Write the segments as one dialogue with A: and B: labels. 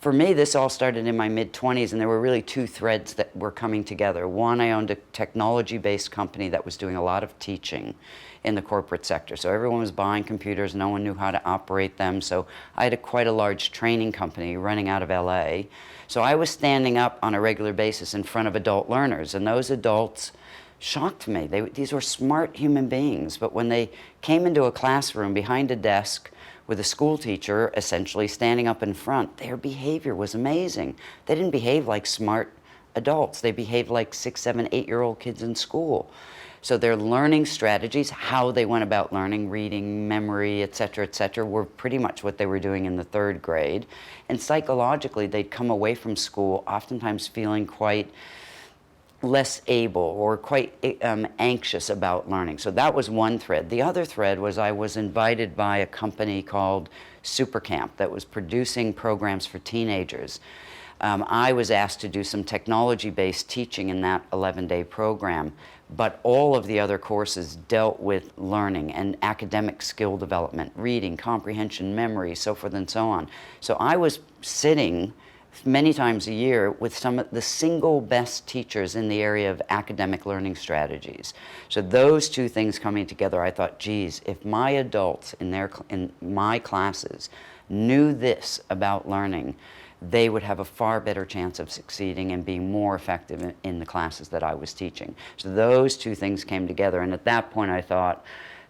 A: for me, this all started in my mid-20s, and there were really two threads that were coming together. One, I owned a technology-based company that was doing a lot of teaching in the corporate sector. So everyone was buying computers, no one knew how to operate them. So I had quite a large training company running out of LA. So I was standing up on a regular basis in front of adult learners, and those adults shocked me. These were smart human beings, but when they came into a classroom behind a desk with a school teacher essentially standing up in front, their behavior was amazing. They didn't behave like smart adults. They behaved like 6, 7, 8-year-old kids in school. So their learning strategies, how they went about learning, reading, memory, et cetera, were pretty much what they were doing in the 3rd grade. And psychologically, they'd come away from school oftentimes feeling quite less able or quite anxious about learning. So that was one thread. The other thread was I was invited by a company called Supercamp that was producing programs for teenagers. I was asked to do some technology-based teaching in that 11-day program, but all of the other courses dealt with learning and academic skill development, reading, comprehension, memory, so forth and so on. So I was sitting many times a year with some of the single best teachers in the area of academic learning strategies. So those two things coming together, I thought, geez, if my adults in my classes knew this about learning, they would have a far better chance of succeeding and being more effective in the classes that I was teaching. So those two things came together, and at that point I thought,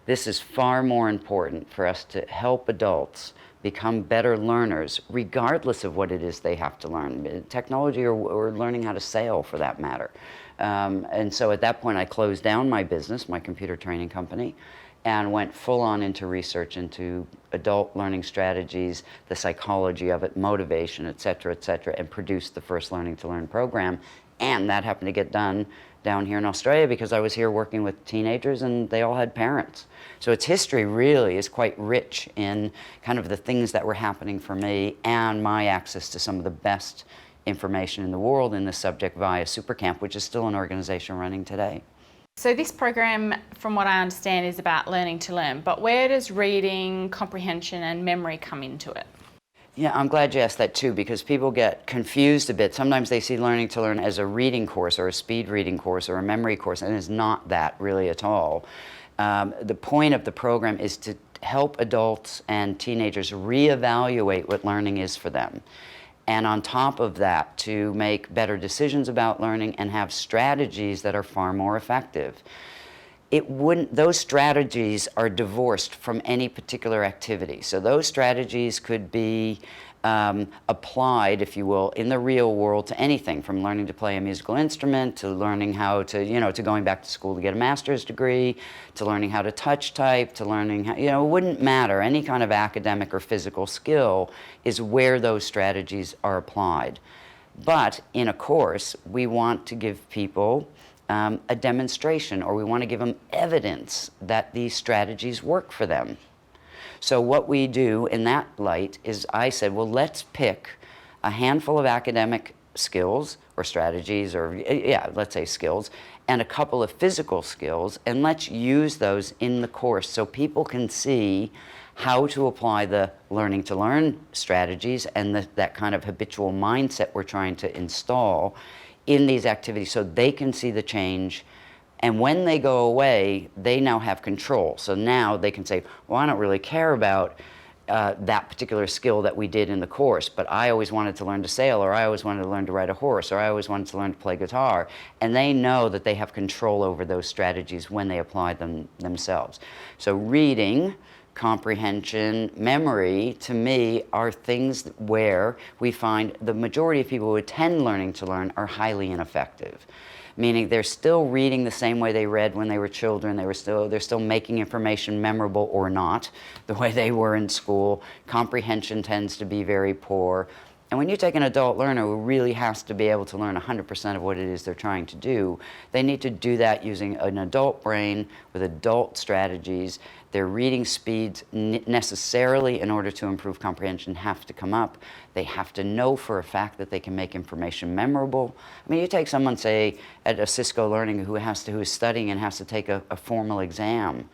A: this is far more important for us to help adults become better learners, regardless of what it is they have to learn, technology or learning how to sail for that matter. And so at that point I closed down my business, my computer training company, and went full on into research into adult learning strategies, the psychology of it, motivation, et cetera, and produced the first Learning to Learn program. And that happened to get done down here in Australia because I was here working with teenagers and they all had parents. So its history really is quite rich in kind of the things that were happening for me and my access to some of the best information in the world in this subject via Supercamp, which is still an organization running today.
B: So this program, from what I understand, is about learning to learn, but where does reading, comprehension and memory come into it?
A: Yeah, I'm glad you asked that too, because people get confused a bit. Sometimes they see Learning to Learn as a reading course or a speed reading course or a memory course, and it's not that really at all. The point of the program is to help adults and teenagers reevaluate what learning is for them. And on top of that, to make better decisions about learning and have strategies that are far more effective. Those strategies are divorced from any particular activity. So those strategies could be applied, if you will, in the real world to anything from learning to play a musical instrument, to learning how to, to going back to school to get a master's degree, to learning how to touch type, to learning how, it wouldn't matter. Any kind of academic or physical skill is where those strategies are applied. But in a course, we want to give people a demonstration, or we want to give them evidence that these strategies work for them. So what we do in that light is I said, well, let's pick a handful of academic skills or strategies, or let's say skills, and a couple of physical skills, and let's use those in the course so people can see how to apply the Learning to Learn strategies and that kind of habitual mindset we're trying to install in these activities so they can see the change. And when they go away, they now have control. So now they can say, well, I don't really care about that particular skill that we did in the course, but I always wanted to learn to sail, or I always wanted to learn to ride a horse, or I always wanted to learn to play guitar. And they know that they have control over those strategies when they apply them themselves. So reading, comprehension, memory, to me, are things where we find the majority of people who attend Learning to Learn are highly ineffective. Meaning they're still reading the same way they read when they were children. They're still making information memorable or not, the way they were in school. Comprehension tends to be very poor. And when you take an adult learner who really has to be able to learn 100% of what it is they're trying to do, they need to do that using an adult brain with adult strategies. Their reading speeds necessarily, in order to improve comprehension, have to come up. They have to know for a fact that they can make information memorable. I mean, you take someone, say, at a Cisco Learning who is studying and has to take a formal exam.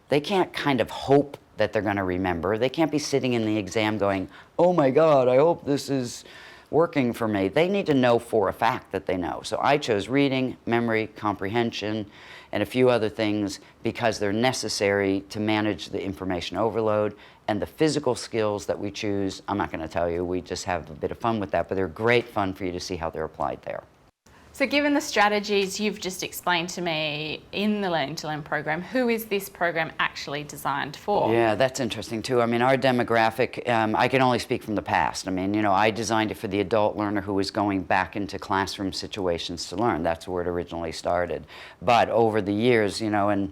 A: They can't kind of hope that they're going to remember. They can't be sitting in the exam going, oh my God, I hope this is working for me. They need to know for a fact that they know. So I chose reading, memory, comprehension, and a few other things because they're necessary to manage the information overload. And the physical skills that we choose, I'm not going to tell you, we just have a bit of fun with that, but they're great fun for you to see how they're applied there.
B: So given the strategies you've just explained to me in the Learning to Learn program, who is this program actually designed for?
A: Yeah, that's interesting too. I mean, our demographic, I can only speak from the past. I mean, you know, I designed it for the adult learner who was going back into classroom situations to learn. That's where it originally started. But over the years, you know, and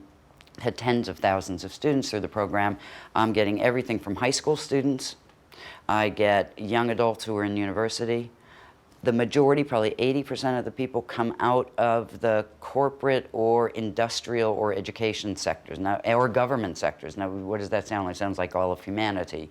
A: had tens of thousands of students through the program, I'm getting everything from high school students. I get young adults who are in university. The majority, probably 80% of the people, come out of the corporate or industrial or education sectors, now, or government sectors. Now, what does that sound like? It sounds like all of humanity.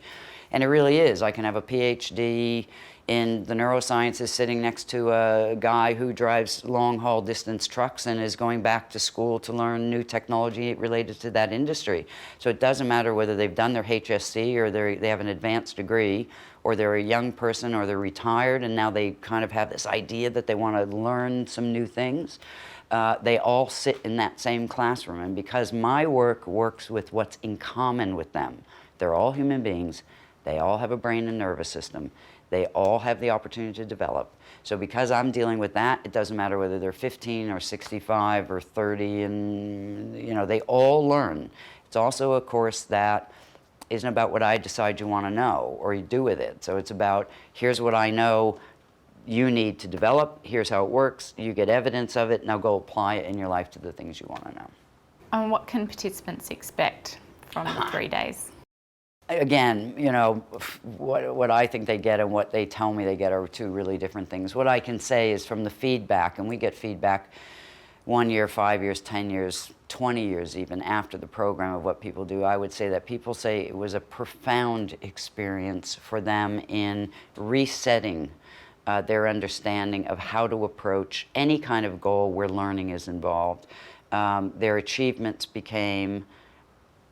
A: And it really is. I can have a PhD in the neurosciences sitting next to a guy who drives long-haul distance trucks and is going back to school to learn new technology related to that industry. So it doesn't matter whether they've done their HSC or they have an advanced degree, or they're a young person, or they're retired and now they kind of have this idea that they want to learn some new things. They all sit in that same classroom, and because my work works with what's in common with them, they're all human beings, they all have a brain and nervous system, they all have the opportunity to develop. So because I'm dealing with that, it doesn't matter whether they're 15 or 65 or 30, and you know, they all learn. It's also a course that isn't about what I decide you want to know or you do with it. So it's about, here's what I know you need to develop, here's how it works, you get evidence of it, now go apply it in your life to the things you want to know.
B: And what can participants expect from the 3 days?
A: Again, you know, what I think they get and what they tell me they get are two really different things. What I can say is from the feedback, and we get feedback 1 year, 5 years, 10 years, 20 years even after the program of what people do, I would say that people say it was a profound experience for them in resetting their understanding of how to approach any kind of goal where learning is involved. Their achievements became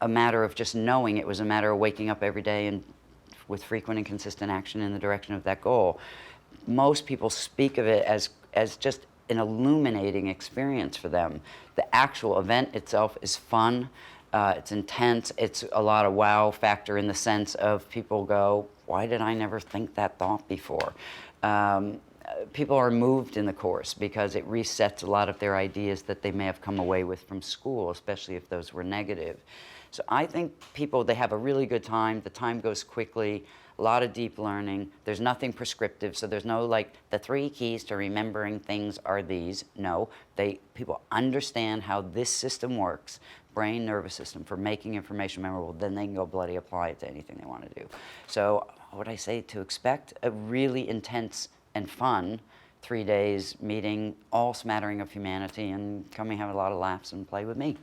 A: a matter of just knowing. It was a matter of waking up every day and with frequent and consistent action in the direction of that goal. Most people speak of it as just an illuminating experience for them. The actual event itself is fun, it's intense, it's a lot of wow factor in the sense of people go, why did I never think that thought before? People are moved in the course because it resets a lot of their ideas that they may have come away with from school, especially if those were negative. So I think people, they have a really good time, the time goes quickly, a lot of deep learning. There's nothing prescriptive, so there's no like, the 3 keys to remembering things are these. No, people understand how this system works, brain, nervous system, for making information memorable, then they can go bloody apply it to anything they want to do. So what I say to expect, a really intense and fun 3 days meeting, all smattering of humanity, and come and have a lot of laughs and play with me.